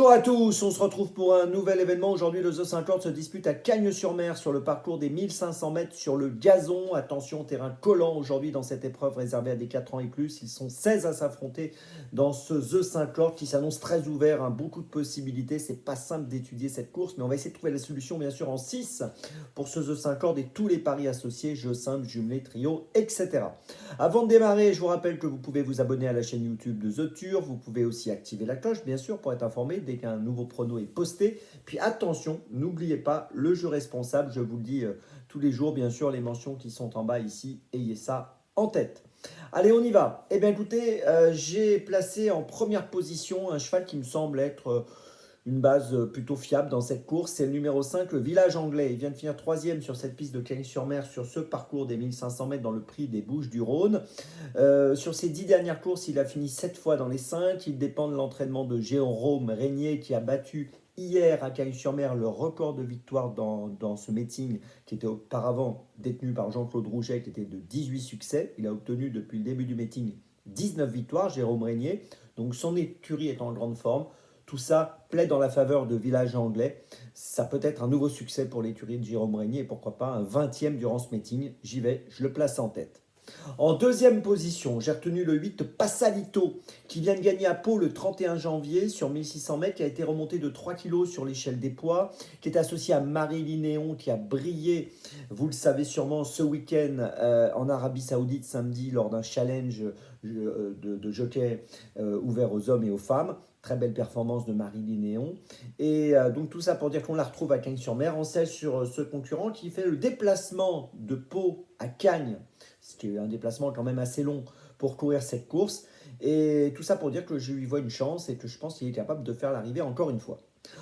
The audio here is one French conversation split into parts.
Bonjour à tous, on se retrouve pour un nouvel événement. Aujourd'hui, le The 50 se dispute à Cagnes-sur-Mer sur le parcours des 1500 mètres sur le gazon. Attention, terrain collant aujourd'hui dans cette épreuve réservée à des 4 ans et plus. Ils sont 16 à s'affronter dans ce The 50 qui s'annonce très ouvert, beaucoup de possibilités. C'est pas simple d'étudier cette course, mais on va essayer de trouver la solution bien sûr en 6 pour ce The 50 et tous les paris associés, jeux simples, jumelés, trios, etc. Avant de démarrer, je vous rappelle que vous pouvez vous abonner à la chaîne YouTube de The Turf. Vous pouvez aussi activer la cloche, bien sûr, pour être informé dès qu'un nouveau prono est posté. Puis attention, n'oubliez pas le jeu responsable. Je vous le dis tous les jours, bien sûr, les mentions qui sont en bas ici, ayez ça en tête. Allez, on y va. Eh bien, écoutez, j'ai placé en première position un cheval qui me semble être une base plutôt fiable dans cette course. C'est le numéro 5, le Village Anglais. Il vient de finir 3e sur cette piste de Cagnes-sur-Mer sur ce parcours des 1500 mètres dans le prix des Bouches-du-Rhône. Sur ses 10 dernières courses, il a fini 7 fois dans les 5. Il dépend de l'entraînement de Jérôme Régnier qui a battu hier à Cagnes-sur-Mer le record de victoire dans ce meeting qui était auparavant détenu par Jean-Claude Rouget qui était de 18 succès. Il a obtenu depuis le début du meeting 19 victoires, Jérôme Régnier. Donc son écurie est en grande forme. Tout ça plaide en la faveur de Village Anglais. Ça peut être un nouveau succès pour l'écurie de Jérôme Régnier et pourquoi pas un 20e durant ce meeting. J'y vais, je le place en tête. En deuxième position, j'ai retenu le 8 Passalito qui vient de gagner à Pau le 31 janvier sur 1600 mètres, qui a été remonté de 3 kg sur l'échelle des poids, qui est associé à Marie Linéon qui a brillé, vous le savez sûrement, ce week-end en Arabie Saoudite samedi lors d'un challenge de jockey ouvert aux hommes et aux femmes. Très belle performance de Marie Linéon. Et donc tout ça pour dire qu'on la retrouve à Cagnes-sur-Mer. On sait sur ce concurrent qui fait le déplacement de Pau à Cagnes, ce qui est un déplacement quand même assez long pour courir cette course. Et tout ça pour dire que je lui vois une chance et que je pense qu'il est capable de faire l'arrivée encore une fois.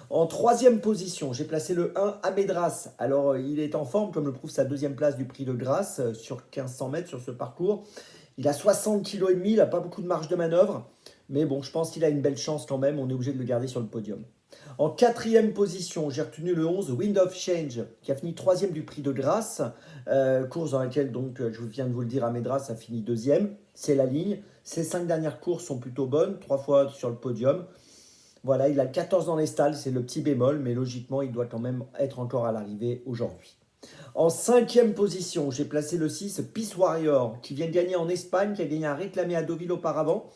En troisième position, j'ai placé le 1 Amédras. Alors il est en forme comme le prouve sa deuxième place du Prix de Grasse sur 1500 mètres sur ce parcours. Il a 60,5 kg, il n'a pas beaucoup de marge de manœuvre. Mais bon, je pense qu'il a une belle chance quand même. On est obligé de le garder sur le podium. En quatrième position, j'ai retenu le 11, Wind of Change, qui a fini 3e du Prix de Grasse. Course dans laquelle, donc, je viens de vous le dire, Amédras a fini 2e. C'est la ligne. Ses 5 dernières courses sont plutôt bonnes. 3 fois sur le podium. Voilà, il a le 14 dans les stalles. C'est le petit bémol. Mais logiquement, il doit quand même être encore à l'arrivée aujourd'hui. En cinquième position, j'ai placé le 6, Peace Warrior, qui vient de gagner en Espagne, qui a gagné un réclamé à Deauville auparavant.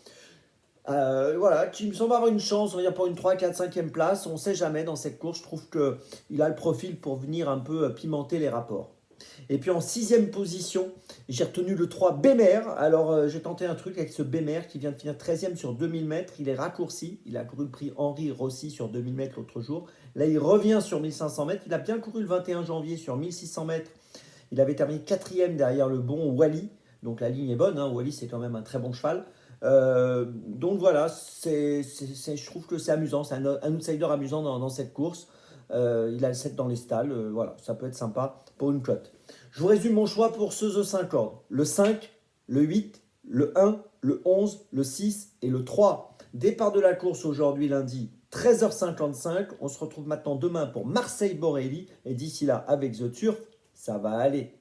Voilà, qui me semble avoir une chance, on va dire pour une 3, 4, 5e place. On ne sait jamais dans cette course. Je trouve qu'il a le profil pour venir un peu pimenter les rapports. Et puis en 6e position, j'ai retenu le 3 Bémer. Alors j'ai tenté un truc avec ce Bémer qui vient de finir 13e sur 2000 mètres. Il est raccourci. Il a couru le prix Henri Rossi sur 2000 mètres l'autre jour. Là, il revient sur 1500 mètres. Il a bien couru le 21 janvier sur 1600 mètres. Il avait terminé 4e derrière le bon Wally. Donc la ligne est bonne. Wally, c'est quand même un très bon cheval. Donc voilà, je trouve que c'est amusant, c'est un outsider amusant dans cette course. Il a le 7 dans les stalles, voilà, ça peut être sympa pour une cote. Je vous résume mon choix pour ce The 50. Le 5, le 8, le 1, le 11, le 6 et le 3. Départ de la course aujourd'hui lundi 13h55. On se retrouve maintenant demain pour Marseille-Borelli. Et d'ici là, avec The Turf, ça va aller.